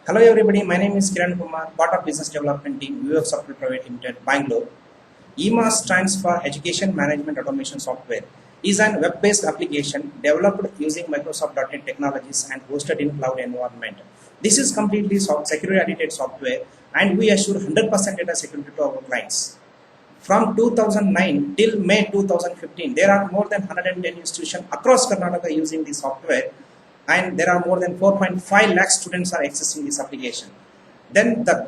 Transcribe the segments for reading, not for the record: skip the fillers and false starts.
Hello everybody, my name is Kiran Kumar, part of Business Development Team, UF Software Private Limited, Bangalore. EMAS stands for Education Management Automation Software. Is an web-based application developed using Microsoft.NET technologies and hosted in cloud environment. This is completely security audited software and we assure 100% data security to our clients. From 2009 till May 2015, there are more than 110 institutions across Karnataka using this software, and there are more than 4.5 lakh students are accessing this application. Then the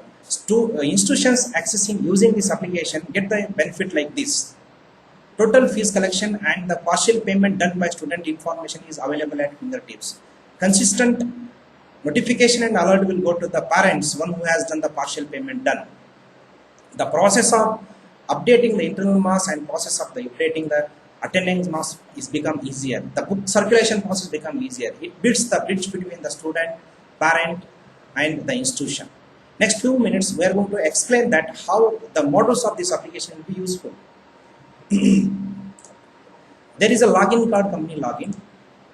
institutions accessing using this application get the benefit like this. Total fees collection and the partial payment done by student information is available at fingertips. Consistent notification and alert will go to the parents, one who has done the partial payment done. The process of updating the internal mass and process of the updating the attendance mass is become easier. The book circulation process become easier. It builds the bridge between the student, parent, and the institution. Next few minutes, we are going to explain that how the models of this application will be useful. There is a login called company login.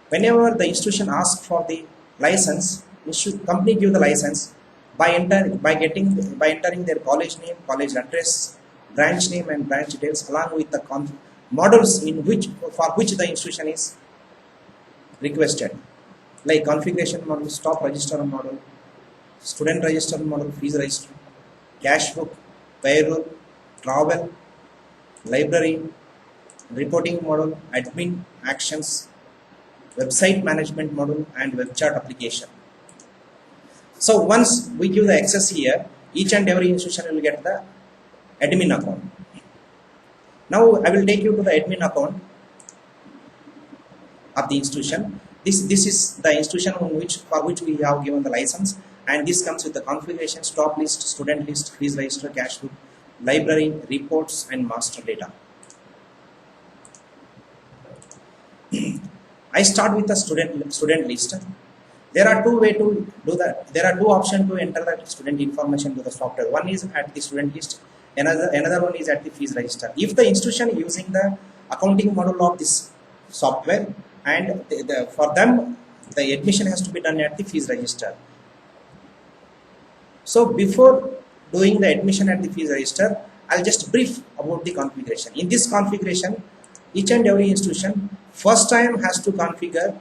Whenever the institution asks for the license, company give the license by entering their college name, college address, branch name, and branch details along with the models for which the institution is requested, like configuration model, stop register model, student register model, fees register, cash book, payroll, travel, library, reporting model, admin actions, website management model, and web chart application. So once we give the access here, each and every institution will get the admin account. Now I will take you to the admin account of the institution. This is the institution for which we have given the license, and this comes with the configuration, stop list, student list, fees register, cash book, library, reports, and master data. I start with the student list. There are two ways to do that. There are two options to enter the student information to the software. One is at the student list. Another one is at the fees register. If the institution using the accounting model of this software, and for them the admission has to be done at the fees register. So before doing the admission at the fees register, I'll just brief about the configuration. In this configuration, each and every institution first time has to configure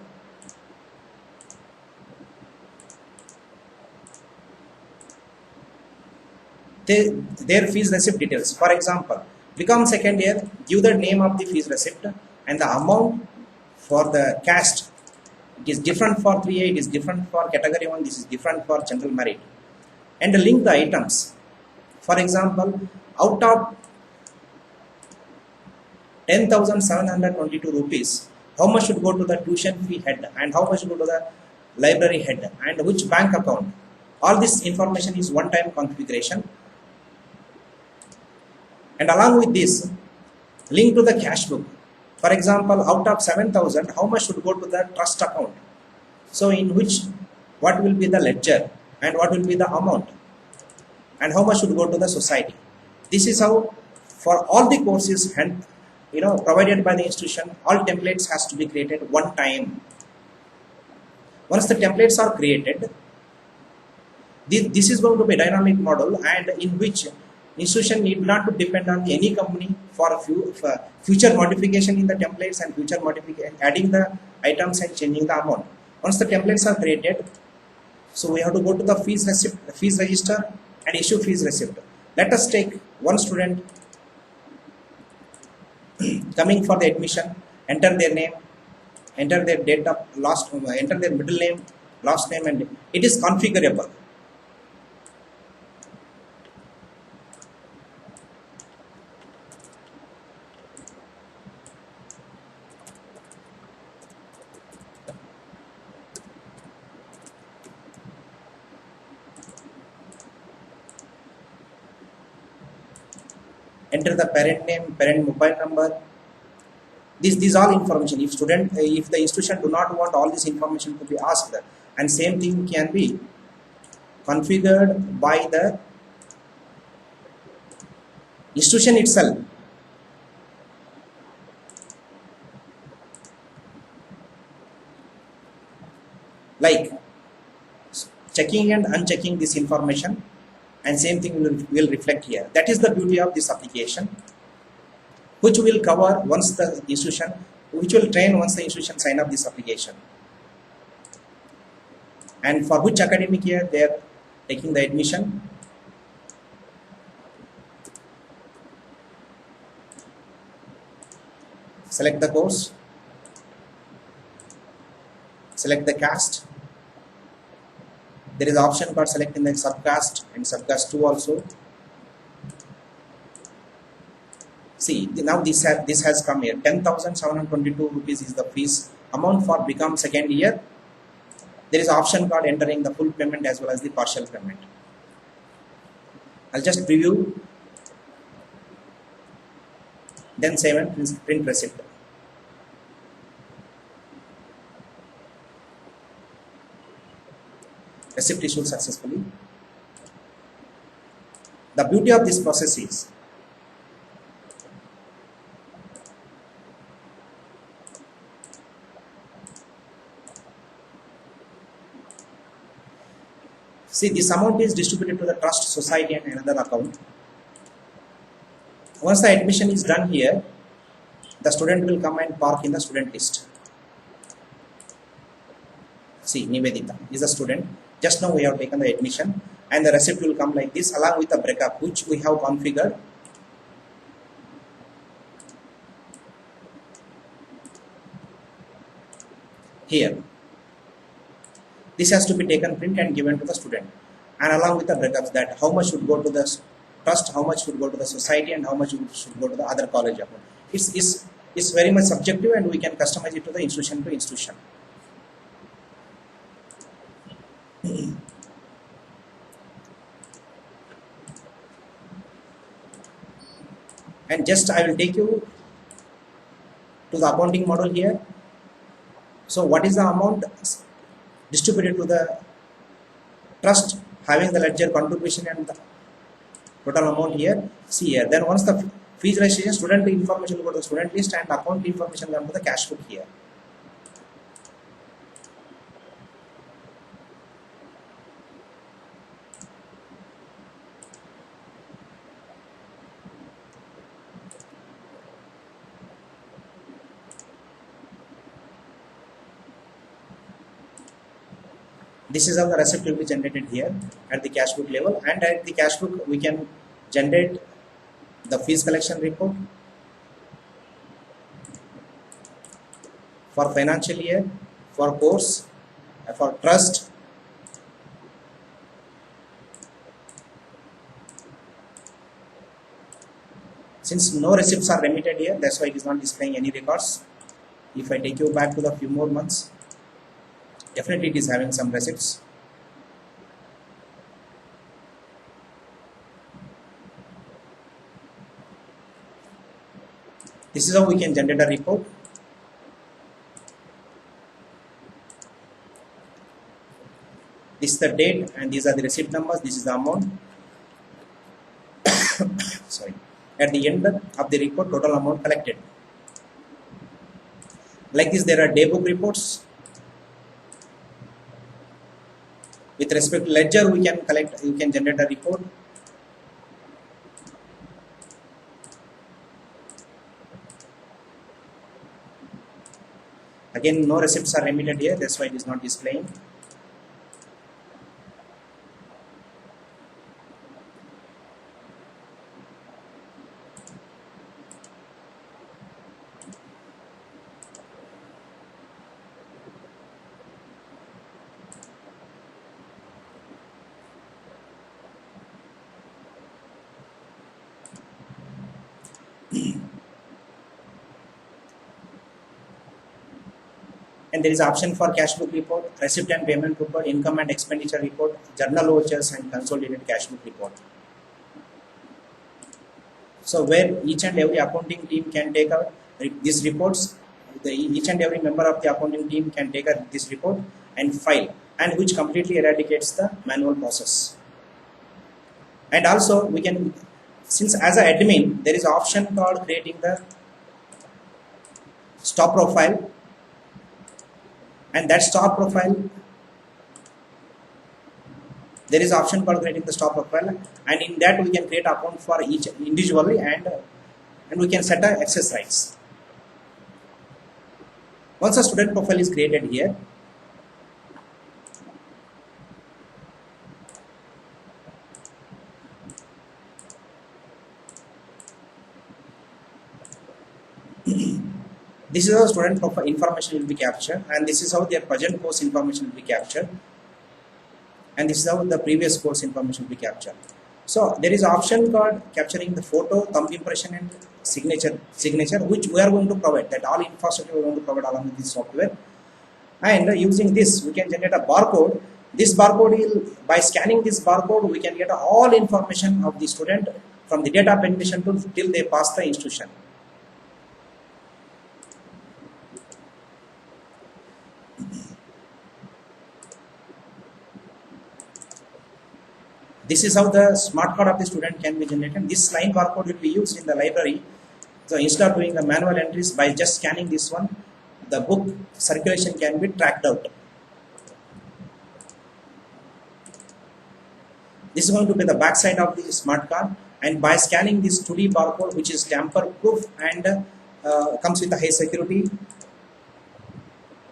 their fees receipt details. For example, become second year, give the name of the fees receipt and the amount for the caste. It is different for 3A, it is different for category 1, this is different for general merit. And link the items. For example, out of 10,722 rupees, how much should go to the tuition fee head and how much should go to the library head and which bank account. All this information is one-time configuration. And along with this, link to the cash book. For example, out of 7,000, how much should go to the trust account? So what will be the ledger and what will be the amount and how much should go to the society. This is how for all the courses and provided by the institution, all templates has to be created one time. Once the templates are created, this is going to be a dynamic model and in which institution need not to depend on any company for future modification in the templates and future modification, adding the items and changing the amount. Once the templates are created, so we have to go to the fees register and issue fees receipt. Let us take one student coming for the admission, enter their name, enter their enter their middle name, last name, and it is configurable. Enter the parent name, parent mobile number. These all information. If the institution do not want all this information to be asked, and same thing can be configured by the institution itself. Like checking and unchecking this information, and same thing will reflect here. That is the beauty of this application, which will cover once the institution, which will train once the institution sign up this application. And for which academic year they are taking the admission. Select the course, select the caste. There is option called selecting the subcaste and subcaste 2 also. See, now this has come here. 10,722 rupees is the fees amount for become second year. There is option called entering the full payment as well as the partial payment. I'll just preview, then save and print receipt. Receipt issued successfully. The beauty of this process is see, this amount is distributed to the trust, society and another account. Once the admission is done here, the student will come and park in the student list. See, Nivedita is a student. Just now we have taken the admission, and the receipt will come like this along with the breakup which we have configured. Here. This has to be taken print and given to the student, and along with the breakups that how much should go to the trust, how much should go to the society, and how much should go to the other college account. It's very much subjective, and we can customize it to the institution to institution. And just I will take you to the accounting model here. So what is the amount distributed to the trust having the ledger contribution and the total amount here? See here. Then once the fees registration, student information will go to the student list and account information will come to the cash book here. This is how the receipt will be generated here at the cash book level, and at the cash book we can generate the fees collection report for financial year, for course, for trust, since no receipts are remitted here, that's why it is not displaying any records. If I take you back to the few more months, definitely it is having some receipts. This is how we can generate a report. This is the date and these are the receipt numbers. This is the amount. Sorry. At the end of the report, total amount collected. Like this, there are day book reports. With respect to ledger, we can collect, you can generate a report. Again, no receipts are remitted here, that's why it is not displaying. And there is option for cash book report, receipt and payment report, income and expenditure report, journal vouchers and consolidated cash book report. So where each and every accounting team can take these reports, each and every member of the accounting team can take this report and file, and which completely eradicates the manual process. And also we can, since as an admin, there is an option called creating the stock profile, and that stock profile There is option called creating the stop profile, and in that we can create account for each individually, and we can set the access rights. Once a student profile is created here, this is how student profile information will be captured, and this is how their present course information will be captured, and this is how the previous course information will be captured. So there is option called capturing the photo, thumb impression, and signature, which we are going to provide. That all infrastructure we are going to provide along with this software. And using this, we can generate a barcode. This barcode will, by scanning this barcode, we can get all information of the student from the date of admission to till they pass the institution. This is how the smart card of the student can be generated. This line barcode will be used in the library. So instead of doing the manual entries, by just scanning this one, the book circulation can be tracked out. This is going to be the back side of the smart card, and by scanning this 2D barcode, which is tamper proof and comes with a high security,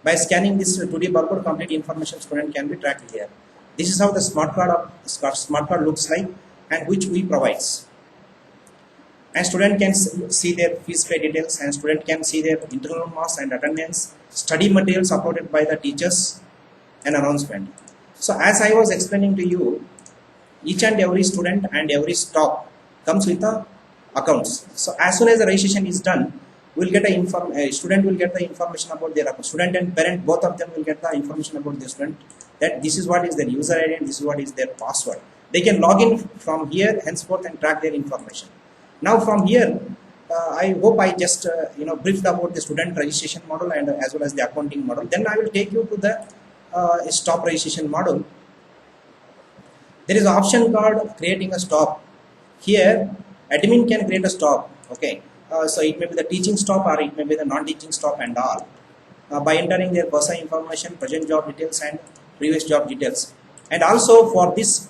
by scanning this 2D barcode, complete information student can be tracked here. This is how the smart card looks like, and which we provides. And student can see their fees pay details, and student can see their internal marks and attendance, study materials uploaded by the teachers, and announcement. So as I was explaining to you, each and every student and every stop comes with the accounts. So as soon as the registration is done, we'll get a student will get the information about their account. Student and parent, both of them will get the information about the student, that this is what is their user ID and this is what is their password. They can log in from here henceforth and track their information. Now from here, I hope I just briefed about the student registration model and as well as the accounting model. Then I will take you to the stop registration model. There is an option called creating a stop. Here, admin can create a stop. Okay, so it may be the teaching stop or it may be the non-teaching stop and all. By entering their personal information, present job details, and previous job details. And also for this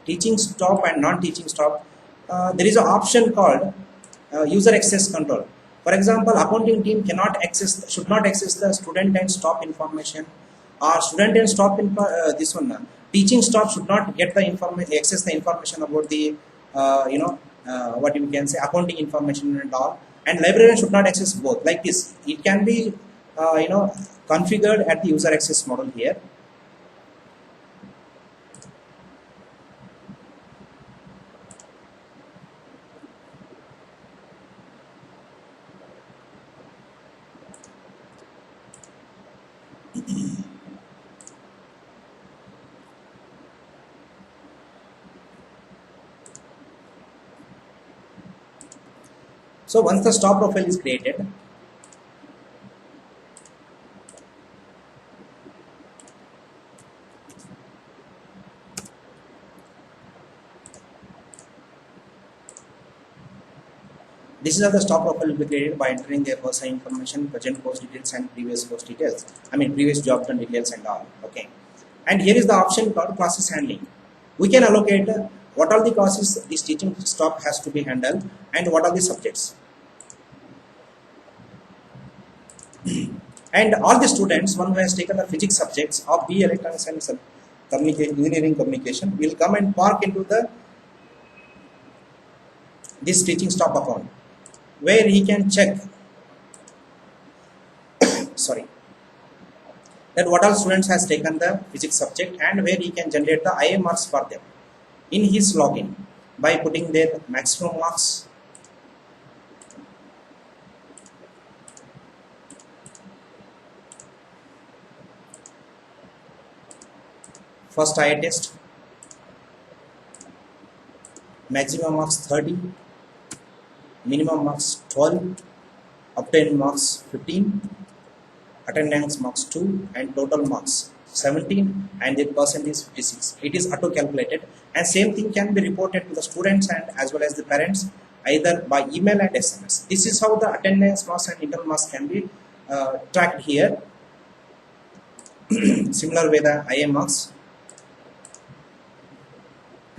teaching stop and non-teaching stop, there is an option called user access control. For example, accounting team should not access the student and stop information, or student and stop teaching stop should not get the access the information about the what you can say accounting information and all. And librarian should not access both. Like this, it can be configured at the user access model here. So once the stop profile is created, this is how the stop profile will be created by entering their personal information, present course details, and previous course details. Previous job done details and all. Okay. And here is the option called process handling. We can allocate what are the classes this teaching stop has to be handled and what are the subjects. And all the students, one who has taken the physics subjects of BE Electronics and Engineering Communication, will come and park into this teaching stop account, where he can check that what all students has taken the physics subject, and where he can generate the IA marks for them in his login by putting their maximum marks, first IA test, maximum marks 30, minimum marks 12, obtained marks 15, attendance marks 2, and total marks 17, and the percent is 56. It is auto calculated, and same thing can be reported to the students and as well as the parents either by email and SMS. This is how the attendance marks and internal marks can be tracked here. Similar way the IA marks.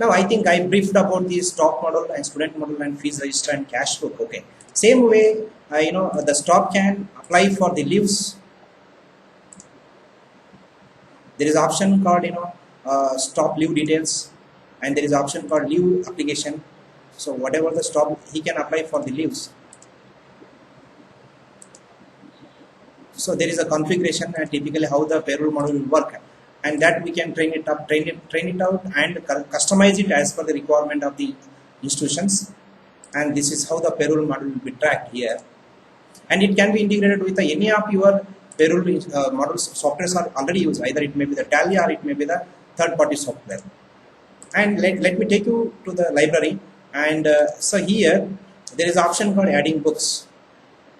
Now I think I briefed about the stock model and student model and fees register and cash book. Okay. Same way, the stock can apply for the leaves. There is option called stop leave details, and there is option called leave application. So whatever the stop, he can apply for the leaves. So there is a configuration and typically how the payroll model will work, and that we can train it up, train it out, and customize it as per the requirement of the institutions. And this is how the payroll model will be tracked here, and it can be integrated with any of your payroll models. Softwares are already used. Either it may be the Tally or it may be the third-party software. And let me take you to the library. And so here there is option called adding books.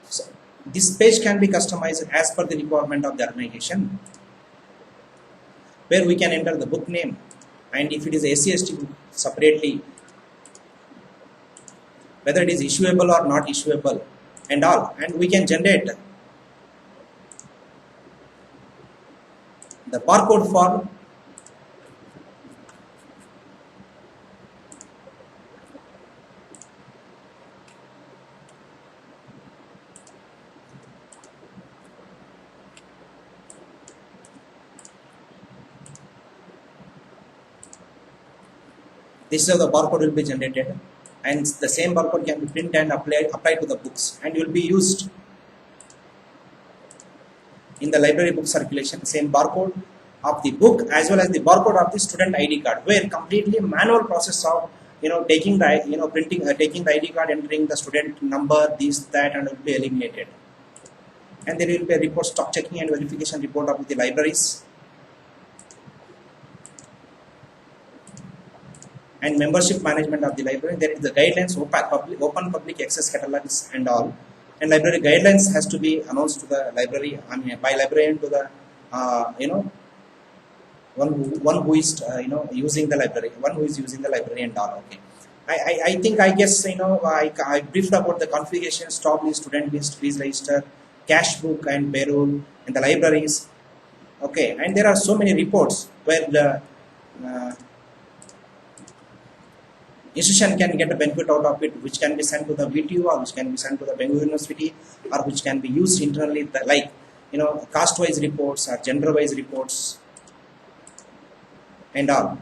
So this page can be customized as per the requirement of the organization, where we can enter the book name, and if it is SCST book, separately, whether it is issuable or not issuable and all, and we can generate the barcode for this is how the barcode will be generated, and the same barcode can be printed and applied to the books, and will be used in the library book circulation. Same barcode of the book as well as the barcode of the student ID card, where completely manual process of taking the printing, taking the ID card, entering the student number, this that, and will be eliminated. And there will be a report, stock checking and verification report of the libraries, and membership management of the library. There is the guidelines, open public access catalogs and all. And library guidelines has to be announced to the library, by librarian to the one who is using the library, and all. Okay. I think I guess I briefed about the configuration, stock list, student list, fees register, cash book and payroll, and the libraries. Okay, and there are so many reports where the institution can get a benefit out of it, which can be sent to the VTU, or which can be sent to the Bengaluru University, or which can be used internally, like caste-wise reports or gender-wise reports and all.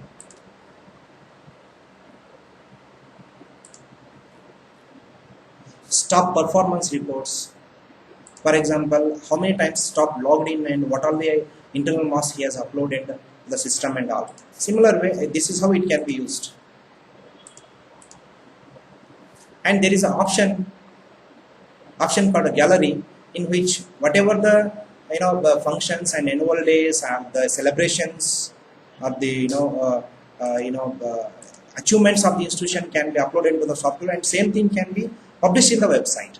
Stock performance reports. For example, how many times stock logged in and what all the internal marks he has uploaded to the system and all. Similar way, this is how it can be used. And there is an option called a gallery, in which whatever the functions and annual days and the celebrations or the achievements of the institution can be uploaded into the software, and same thing can be published in the website.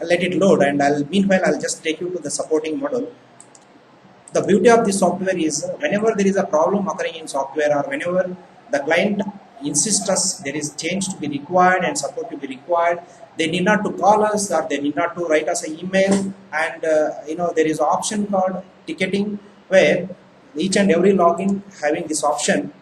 I'll let it load, and meanwhile I'll just take you to the supporting model. The beauty of this software is whenever there is a problem occurring in software, or whenever the client insists us there is change to be required and support to be required, they need not to call us, or they need not to write us an email. And there is an option called ticketing, where each and every login having this option.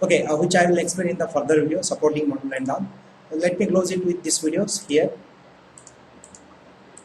Okay, which I will explain in the further video, supporting model and all. Let me close it with these videos here.